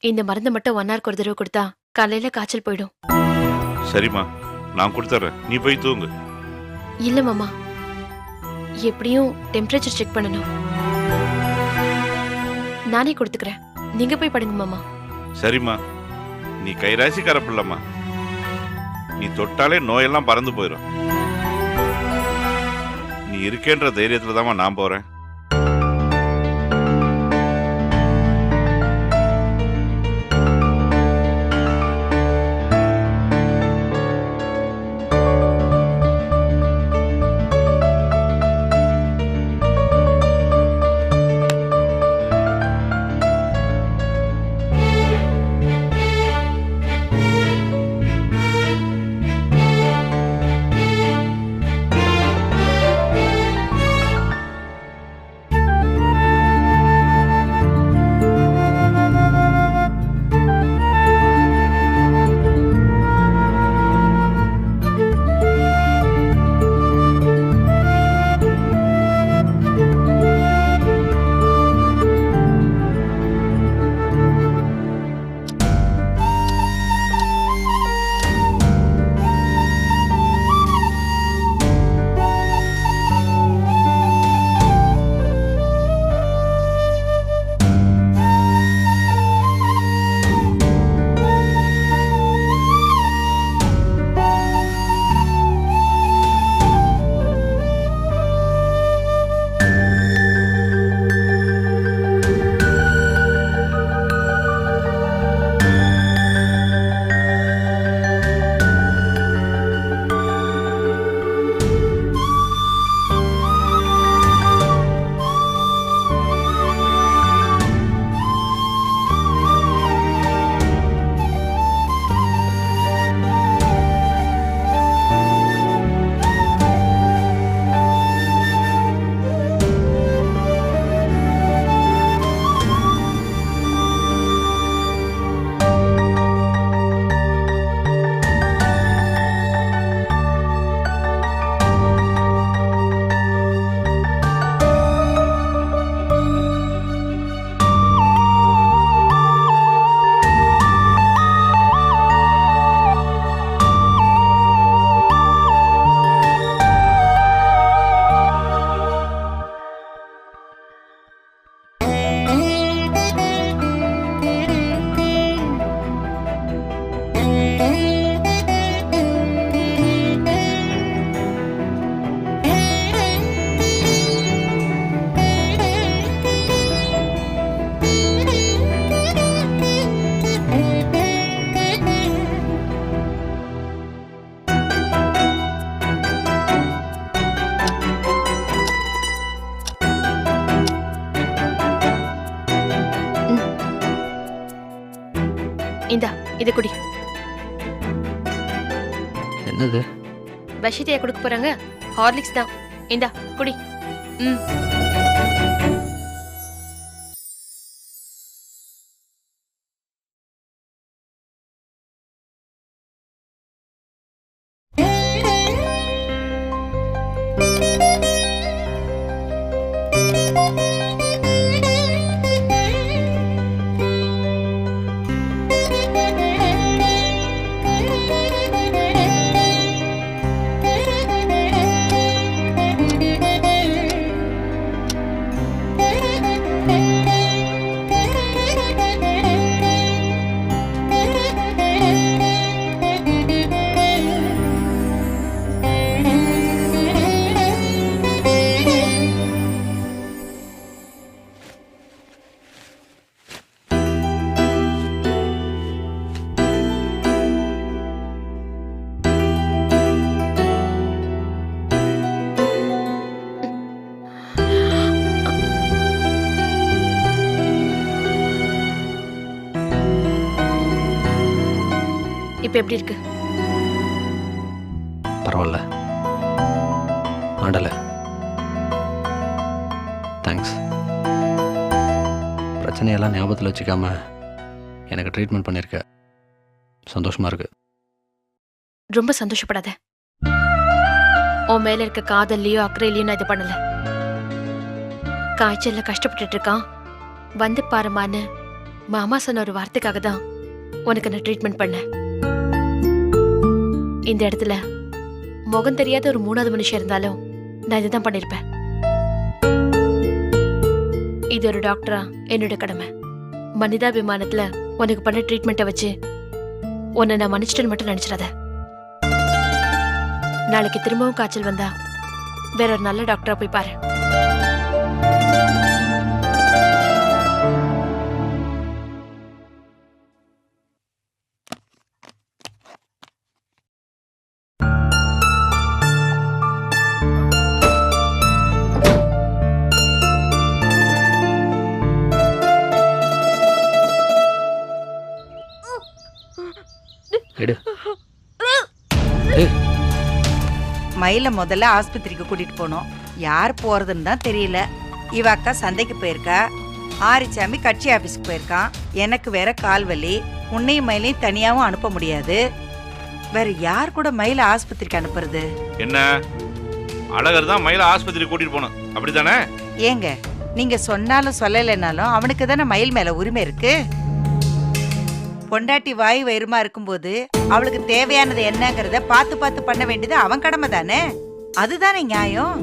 இந்த மருந்து மட்டும் 1 ஹவருக்கு ஒரு தடவை கொடுத்தா காலையில காய்ச்சல் போயிடும். சரிம்மா, நான் கொடுத்துட்றேன், நீ போய் தூங்கு. இல்ல மாமா, எப்படியும் டெம்பரேச்சர் செக் பண்ணணும். நானே கொடுத்துக்கிறேன், நீங்க போய் படுங்க மாமா. சரிம்மா, நீ கைராசிக்கார பிள்ளைம்மா. நீ தொட்டாலே நோயெல்லாம் பறந்து போயிடும். நீ இருக்கேன்ற தைரியத்துல தாம்மா நான் போறேன். இந்தா, இது குடி. என்னது? பஷிதையா கொடுக்க போறாங்க, ஹார்லிக்ஸ் தான். இந்தா குடி. ம். இப்ப எப்படி இருக்கு? பரவாயில்ல, ஆண்டல. தேங்க்ஸ். பிரச்சனையெல்லாம் ஞாபகத்தில் வச்சுக்காம எனக்கு ட்ரீட்மெண்ட் பண்ணியிருக்க, சந்தோஷமா இருக்கு. ரொம்ப சந்தோஷப்படாத. உன் மேல இருக்க காதல்லையோ அக்கறையிலையோ நான் இது பண்ணல. காய்ச்சல்ல கஷ்டப்பட்டுட்டு இருக்கான், வந்து பாருமான்னு மாமா சொன்ன ஒரு வார்த்தைக்காக தான் உனக்கு நான் ட்ரீட்மெண்ட் பண்ணேன். இந்த இடத்துல முகம் தெரியாத ஒரு 3வது மனுஷன் இருந்தாலும் நான் இதுதான் பண்ணிருப்பேன். இது ஒரு டாக்டரா என்னோட கடமை. மனிதாபிமானத்துல உனக்கு பண்ண ட்ரீட்மெண்ட்டை வச்சு உன்னை நான் மன்னிச்சிட்டேன்னு மட்டும் நினைச்சிடாத. நாளைக்கு திரும்பவும் காய்ச்சல் வந்தா வேற ஒரு நல்ல டாக்டரா போய் பாரு. எடு. ஏய், மயில முதல்ல ஆஸ்பத்திரிக்கு கூட்டிட்டு போனோம். யார் போறதுன்னு தான் தெரியல. இவ அக்கா சந்தைக்கு போயிருக்கா, ஆரிச்சாமி கட்சி ஆபீஸ்க்கு போயிருக்கான். எனக்கு வேற கால் வலி. உன்னையும் மயிலையும் தனியாவும் அனுப்ப முடியாது. வேற யார் கூட மயில ஆஸ்பத்திரிக்கு அனுப்புறது? என்ன அழகர் தான் மயில ஆஸ்பத்திரி கூட்டிட்டு போனோம், அப்படித்தானே? ஏங்க, நீங்க சொன்னாலும் சொல்லலைனாலும் அவனுக்கு தானே மயில் மேல உரிமை இருக்கு. பொண்டாட்டி வாய் வயிறுமா இருக்கும்போது அவளுக்கு தேவையானது என்னங்கறத பார்த்து பார்த்து பண்ண வேண்டியது அவன் கடமை தானே. அதுதானே நியாயம்.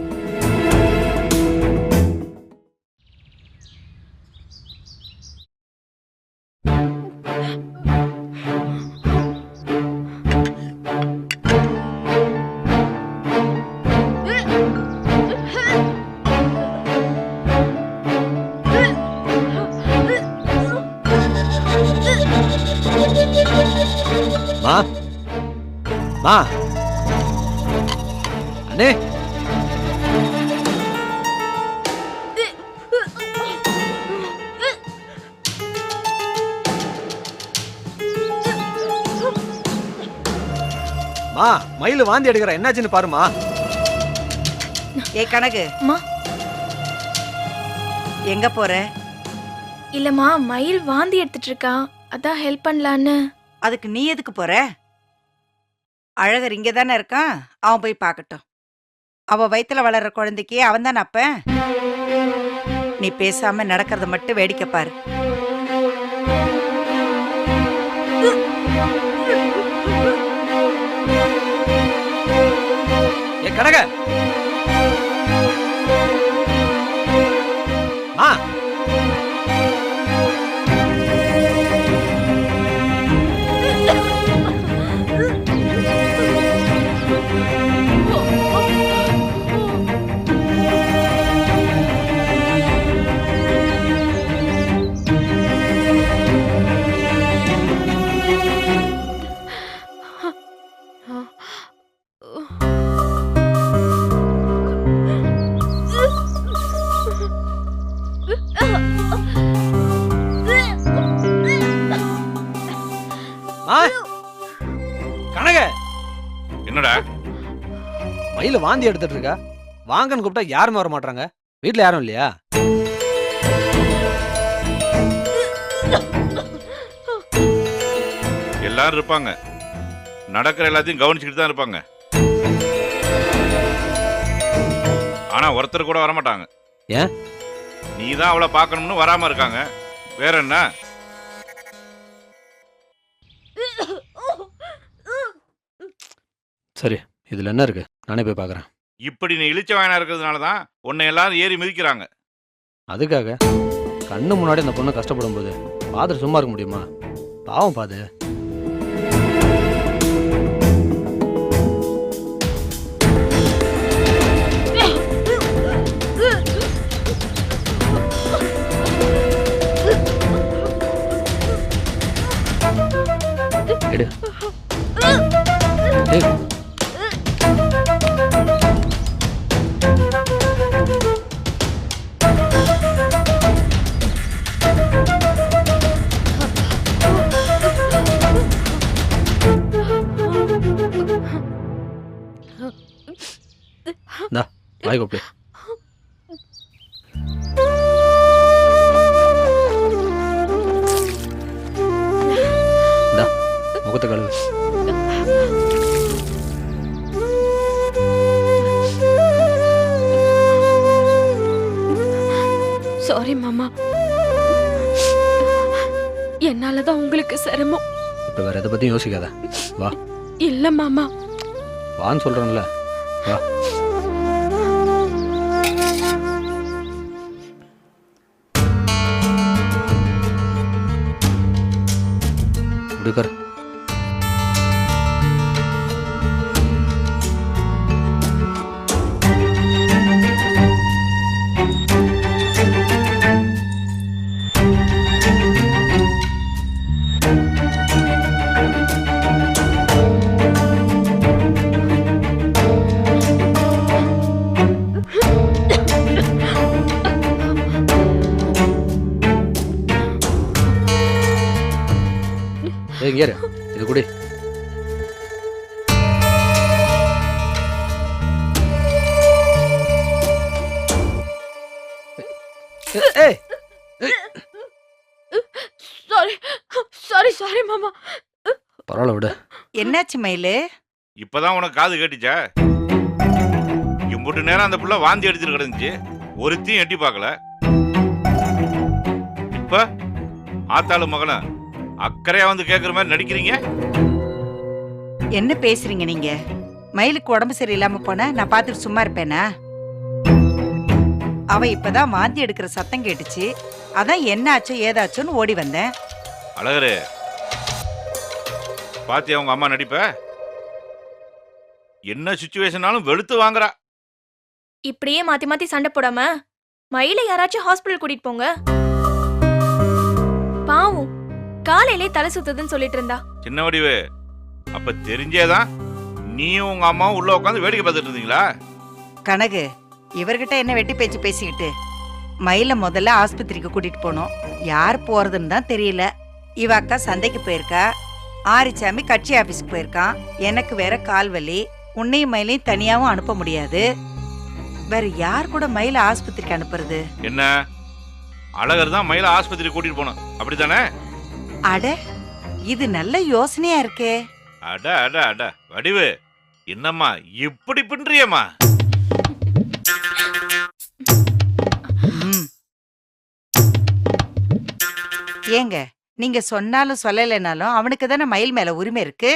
மா மா அண்ணே, மா மயிலு வாந்தி எடுக்கிற, என்னாச்சுன்னு பாருமா. ஏ கனகு, அம்மா. எங்க போற? இல்லம்மா, மயில் வாந்தி எடுத்துட்டு இருக்கா, அதான் ஹெல்ப் பண்ணலான்னு. அதுக்கு நீ எதுக்கு போற? அழகர் இங்க தானே இருக்கான், அவன் போய் பார்க்கட்டும். அவ வயித்துல வளர்ற குழந்தைக்கு அவன் தானே அப்ப. நீ பேசாம நடக்கிறத மட்டும் வேடிக்கை பாரு. ஏ கனக, மா கனக, என்னடா மயில வாந்தி எடுத்துட்டு இருக்கா, வாங்கன்னு கூப்பிட்டா யாருமே வர மாட்டாங்க. வீட்டுல யாரும் இல்லையா? எல்லாரும் இருப்பாங்க, நடக்கிற எல்லாத்தையும் கவனிச்சுக்கிட்டு தான் இருப்பாங்க. ஆனா ஒருத்தர் கூட வரமாட்டாங்க. ஏன்? நீ தான் அவளை பார்க்கணும்னு வராம இருக்காங்க, வேற என்ன? சரி, இதுல என்ன இருக்கு, நானே போய் பார்க்கறேன். இப்படி நீ இழிச்ச வாயனா இருக்கிறதுனால தான் உன்னை எல்லாரும் ஏறி மிதிக்கிறாங்க. அதுக்காக கண்ணு முன்னாடி அந்த பொண்ணு கஷ்டப்படும் போது பார்த்துட்டு சும்மா இருக்க முடியுமா? பாவம் பாது. எடு. ஏய். இந்தா, வாய் கூப்பிடு. இந்தா, முகத்தை கழுவு. சாரி மாமா. என்னாலதான் உங்களுக்கு சிரமம். இப்போ வேற எதை பற்றியும் யோசிக்காத. வா இல்ல மாமா, வான்னு சொல்கிறேன்ல. வா. இப்படி உட்காரு. இங்கே இரு. இது குடி. ஏய் சாரி சாரி சாரி மாமா. பரவாயில்ல விடு. என்னாச்சு மயிலு? இப்பதான் உனக்கு காது கேட்டுச்சா? இம்புட்டு நேரம் அந்த புள்ள வாந்தி எடுத்துட்டு கிடந்துச்சு, ஒருத்தையும் எட்டி பார்க்கல. இப்ப ஆத்தாளு மகன அக்கறையா வந்து கேக்குற மாதிரி நடிக்கிறீங்க. என்ன பேசுறீங்க நீங்க? மயிலுக்கு உடம்பு சரியில்லாம போனா நான் பார்த்துட்டு சும்மா இருப்பேனா? அவ இப்பதான் வாந்தி எடுக்கிற சத்தம் கேட்டுச்சு, அதான் என்ன ஆச்சோ ஏதாச்சோன்னு ஓடி வந்தேன். அழகரு, பாத்தியா உங்க அம்மா நடிப்ப? என்ன சுச்சுவேஷனாலும் வெளுத்து வாங்குறா. இப்படியே மாத்தி மாத்தி சண்டை போடாம மயில யாராச்சும் ஹாஸ்பிடல் கூட்டிட்டு போங்க. பாவம் காலையிலே தலை சுத்துதுன்னு சொல்லிட்டு இருந்தா. சின்ன வடிவு, அப்ப தெரிஞ்சேதான் நீயும் உங்க அம்மாவும் உள்ள உட்காந்து வேடிக்கை பார்த்துட்டு இருந்தீங்களா? கனகு, இவர்கிட்ட என்ன வெட்டி பேச்சு பேசிக்கிட்டு? மயில முதல்ல ஆஸ்பத்திரிக்கு கூட்டிட்டு போனோம். யார் போறதுன்னு தான் தெரியல. இவ அக்கா சந்தைக்கு போயிருக்கா, ஆரிச்சாமி கட்சி ஆபீஸ்க்கு போயிருக்கான். எனக்கு வேற கால் வலி. உன்னையும் மயிலையும் தனியாவும் அனுப்ப முடியாது. வேற யார் கூட மயில ஆஸ்பத்திரிக்கு அனுப்புறது? என்ன, அழகர் தான் மயில ஆஸ்பத்திரி கூட்டிட்டு போனோம், அப்படித்தானே? அட, இது நல்ல யோசனையா இருக்கே. அட அட அட வடிவு, என்னம்மா இப்படி பண்றியம்மா? ஏங்க, நீங்க சொன்னாலும் சொல்லலைனாலும் அவனுக்கு தானே மயில் மேல உரிமை இருக்கு.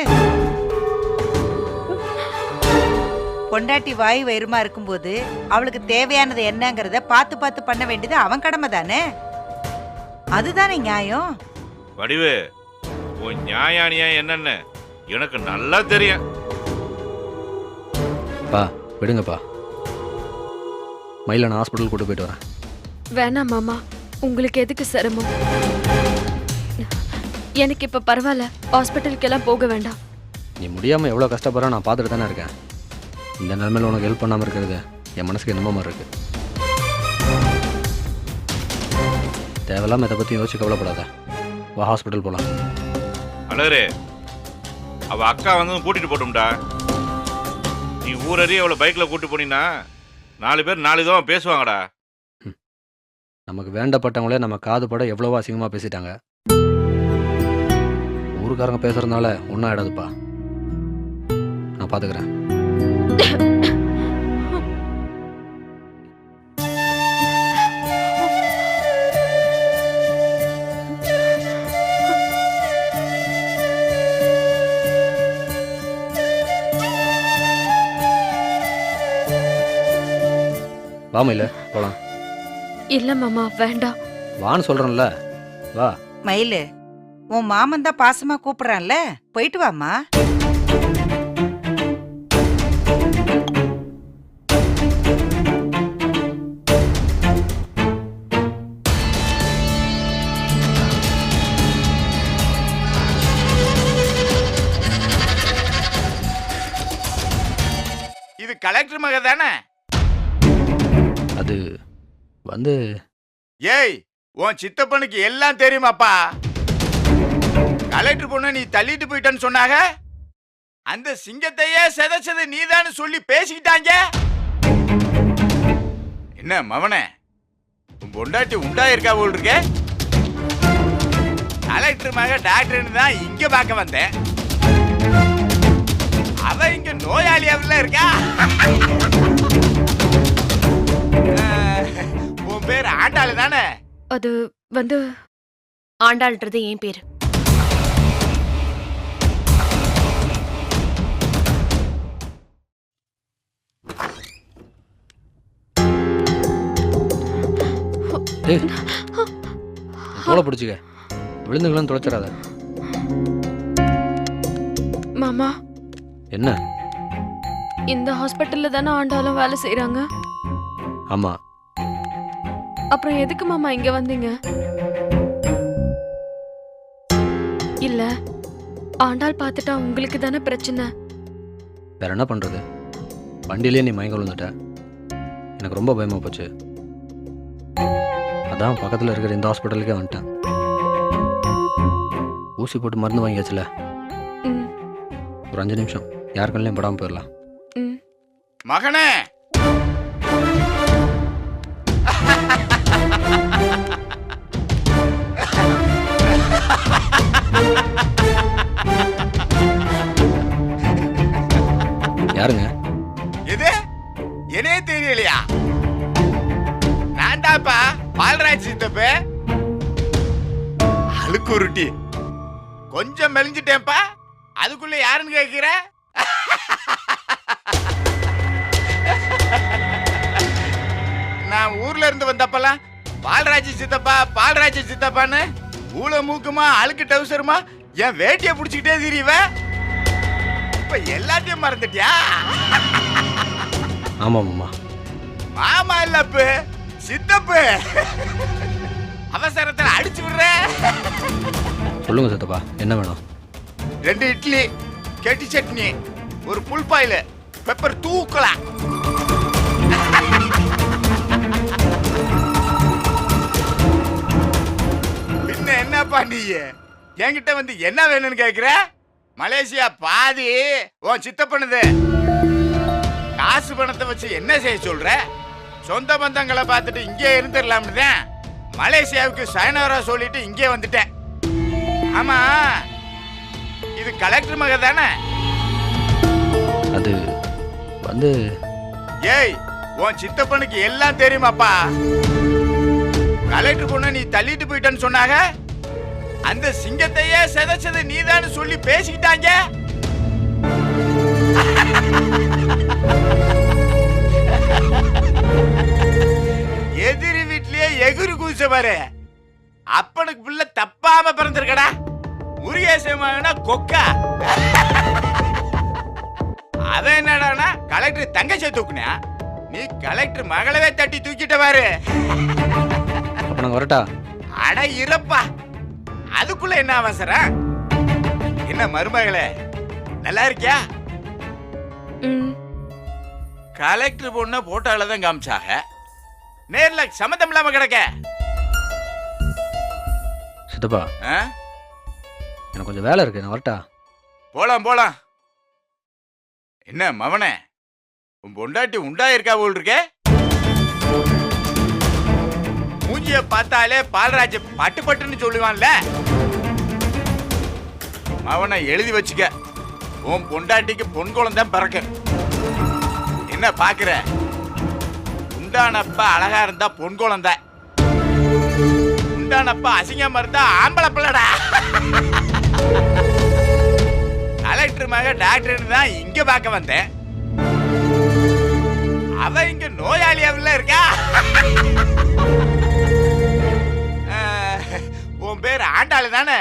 பொண்டாட்டி வாய் வயிறுமா இருக்கும்போது அவளுக்கு தேவையானது என்னங்கறத பார்த்து பார்த்து பண்ண வேண்டியது அவன் கடமை தானே. அதுதானே நியாயம். வடிவு, உன் நியாயானியா என்னன்னு எனக்கு நல்லா தெரியும். பா விடுங்கப்பா. மயில நான் ஹாஸ்பிட்டல் கூட்டு போயிட்டு வரேன். வேணாம் மாமா, உங்களுக்கு எதுக்கு சிரமம்? எனக்கு இப்ப பரவாயில்ல, ஹாஸ்பிட்டலுக்கெல்லாம் போக வேண்டாம். நீ முடியாமல் எவ்வளோ கஷ்டப்படுற நான் பார்த்துட்டு தானே இருக்கேன். இந்த நிலைமையில் உனக்கு ஹெல்ப் பண்ணாமல் இருக்கிறது என் மனசுக்கு என்னமோ மாதிரி இருக்கு. தேவையில்லாமல் இதை பற்றி யோசிச்சு கவலைப்படாத. வா ஹாஸ்பிட்டல் போகலாம். அழகரே, அவ அக்கா வந்து கூட்டிட்டு போட்டோம்டா. நீ ஊரறிய அவளை பைக்ல கூட்டு போனீங்கன்னா 4 பேர் 4 விதமா பேசுவாங்கடா. நமக்கு வேண்டப்பட்டவங்களே நம்ம காது பட எவ்வளவோ அசிங்கமாக பேசிட்டாங்க. ஊருக்காரங்க பேசுறதுனால ஒன்றும் ஆயிடாதுப்பா. நான் பார்த்துக்கிறேன். வாமையில போலாம். இல்ல மாமா, வேண்டாம். வான்னு சொல்றேன்ல, வா. மயிலு, உன் மாமன் தான் பாசமா கூப்பிடுறான்ல, போயிட்டு வாமா. இது கலெக்டர் மக தானே? அது வந்து ஏய், உன் சித்தப்பனுக்கு எல்லாம் தெரியுமாப்பா? கலெக்டர் பொண்ணு நீ தள்ளிட்டு போயிட்டன்னு சொன்னாங்க. அந்த சிங்கத்தையே செதச்சது நீதான்னு சொல்லி பேசிக்கிட்டாங்க. என்ன மவனே, உன் பொண்டாட்டி உண்டாயிருக்கா போல் இருக்க? கலெக்டர் மக டாக்டர்னு தான் இங்க பார்க்க வந்தேன். அவ இங்க நோயாளியாவில் இருக்கா? உன் பேர் ஆண்டாளு தானே? அது வந்து ஆண்டாள்ன்றது என் பேரு. டேய் தோலை பிடிச்சிக்க, விழுந்துகளும் தொலைச்சிடாத. மாமா, என்ன? இந்த ஹாஸ்பிட்டல்ல தானே ஆண்டாலும் வேலை செய்றாங்க. ஆமாம். அப்புறம் எதுக்கு மாமா இங்க வந்தீங்க? இல்ல, ஆண்டாள் பார்த்துட்டா உங்களுக்கு தானே பிரச்சனை. வேற என்ன பண்ணுறது? வண்டியிலே நீ மயங்க விழுந்துட்ட. எனக்கு ரொம்ப பயமாக போச்சு. அதான் பக்கத்தில் இருக்கிற இந்த ஹாஸ்பிட்டலுக்கே வந்துட்டேன். ஊசி போட்டு மருந்து வாங்கியாச்சுல, ம், ஒரு 5 நிமிஷம் யார் கண்ணிலையும் படாமல் போயிடலாம். ம். மகனே, யாருங்க? இது என்னே தெரியலையா? நான் தான்ப்பா பால்ராஜ் சித்தப்பு. அழுக்குருட்டி கொஞ்சம் மெலிஞ்சிட்டேன்ப்பா. அதுக்குள்ள யாருன்னு கேட்கிற? நான் ஊர்ல இருந்து வந்தப்பெல்லாம் பால்ராஜ் சித்தப்பா பால்ராஜ் சித்தப்பான்னு ஊழ மூக்குமா அழுக்கு டவுசருமா என் வேட்டியை பிடிச்சிக்கிட்டே திரிவ. இப்ப எல்லாத்தையும் மறந்துட்டியா? ஆமாம் மாமா. மாமா இல்லப்பு, சித்தப்பு. அவசரத்துல அடிச்சு விடுற. சொல்லுங்கள் சித்தப்பா, என்ன வேணும்? 2 இட்லி, கெட்டி சட்னி, ஒரு புல் பாயில், பெப்பர் தூக்கலாம். பின்ன என்னப்பா நீ என்கிட்ட வந்து என்ன வேணும்னு கேக்குற? மலேசியா பாதி உன் சித்தப்பனது. காசு பணத்தை வச்சு என்ன செய்ய சொல்ற? சொந்த பந்தங்களை பார்த்துட்டு இங்கே இருந்துடலாம்னு தான் மலேசியாவுக்கு சயனவரா சொல்லிட்டு இங்கே வந்துட்டேன். ஆமா, இது கலெக்டர் மக தானே? அது வந்து ஏய், உன் சித்தப்பனுக்கு எல்லாம் தெரியுமாப்பா. கலெக்டர் பொண்ணு நீ தள்ளிட்டு போயிட்டேன்னு சொன்னாங்க. அந்த சிங்கத்தையே செதைச்சது நீதான்னு சொல்லி பேசிக்கிட்டாங்க. எதிரி வீட்லயே எகுரு குதிச்ச பாரு. அப்பனுக்கு பிள்ளை தப்பாம பிறந்திருக்கடா. முருகேசமான கொக்கா. அவன் என்னடானா கலெக்டர் தங்கச்சியை தூக்குனா, நீ கலெக்டர் மகளவே தட்டி தூக்கிட்ட பாரு. அப்போ நாங்கள் வரட்டா? அட இருப்பா, அதுக்குள்ள என்ன அவசரம்? என்ன மருமகளே, நல்லா இருக்கியா? ம். கலெக்டர் பொண்ண போட்டோல தான் காமிச்சாக, நேர்ல சம்மந்தம் இல்லாம கிடக்க. சித்தப்பா, ஆ? எனக்கு கொஞ்சம் வேலை இருக்கு, நான் வரட்டா? போலாம் போலாம். என்ன மவனே, உன் பொண்டாட்டி உண்டாயிருக்கா போல் இருக்கே? மூஞ்சிய பார்த்தாலே பால்ராஜ் பட்டு பட்டுன்னு சொல்லுவான்ல. மவனை எழுதி வச்சுக்க, உன் பொண்டாட்டிக்கு பொன் குழந்தை பிறக்க. என்ன பாக்குற? உண்டானப்ப அழகா இருந்தா பொன் குழந்தை, உண்டானப்ப அசிங்கமா இருந்தா ஆம்பளை பிள்ளடா. கலெக்டர் மக டாக்டர்னு தான் இங்க பார்க்க வந்தேன். அவ இங்க நோயாளியாவில இருக்கா. உன் பேர் ஆண்டாளு தானே?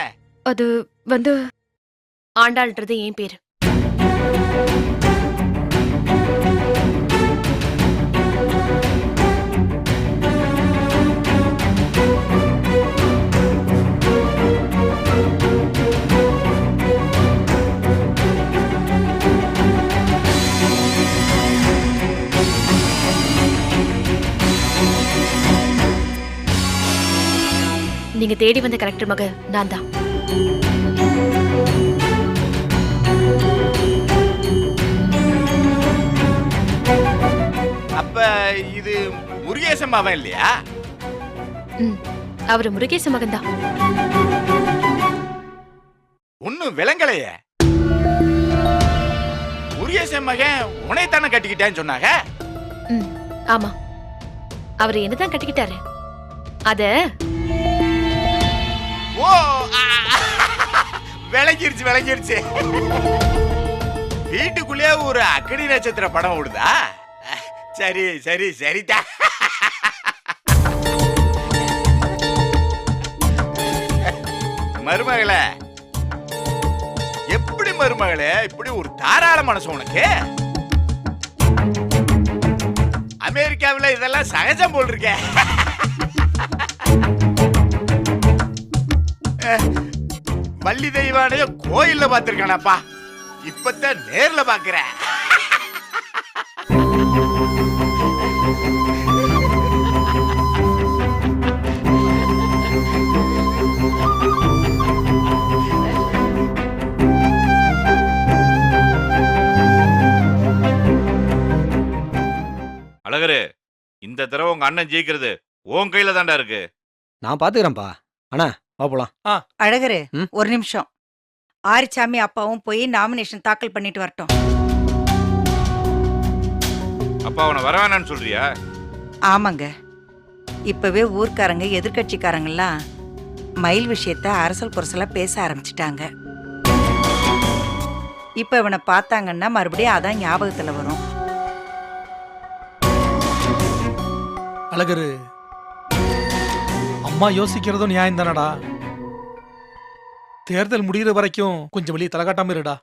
அது வந்து ஆண்டாள்ன்றது என் பேரு. நீங்க தேடி வந்த கலெக்டர் மக நான் தான். அப்ப இது முருகேசன் மாவன் இல்லையா? அவரு முருகேச மகன் தான். ஒன்னும் விளங்கலையே. முருகேசன் மகன் உனைத்தானே கட்டிக்கிட்டேன்னு சொன்னாங்க. ஆமா, அவரு என்னதான் கட்டிக்கிட்டாரு. அத ஓ, விளங்கிருச்சு வீட்டுக்குள்ளே ஒரு அக்னி நட்சத்திர படம் ஓடுதா? சரிதா. மருமகளே, எப்படி மருமகளே இப்படி ஒரு தாராள மனசு உனக்கு? அமெரிக்காவில் இதெல்லாம் சகஜம் போல் இருக்க. வள்ளி தெய்வானைய கோயில்ல பார்த்திருக்கானப்பா, இப்பதான் நேர்ல பாக்குறேன். அழகரு, இந்த தடவை உங்க அண்ணன் ஜெயிக்கிறது உன் கையில தான்டா இருக்கு. நான் பார்த்துக்கிறேன்ப்பா. அண்ணா வா போலாம். அழகரு, ம்? ஒரு நிமிஷம். ஆரிச்சாமி அப்பாவும் போய் நாமினேஷன் தாக்கல் பண்ணிட்டு வரட்டும். அப்பா அவனை வர வேணான்னு சொல்றியா? ஆமாங்க, இப்பவே ஊர்க்காரங்க எதிர்கட்சிக்காரங்கெல்லாம் மயில் விஷயத்த அரசல் புரசலா பேச ஆரம்பிச்சிட்டாங்க. இப்ப இவனை பார்த்தாங்கன்னா மறுபடியும் அதான் ஞாபகத்துல வரும். அழகரு, அம்மா யோசிக்கிறதும் நியாயம் தானடா. தேர்தல் முடிகிற வரைக்கும் கொஞ்சம் வெளியே தலை காட்டாம இருடா.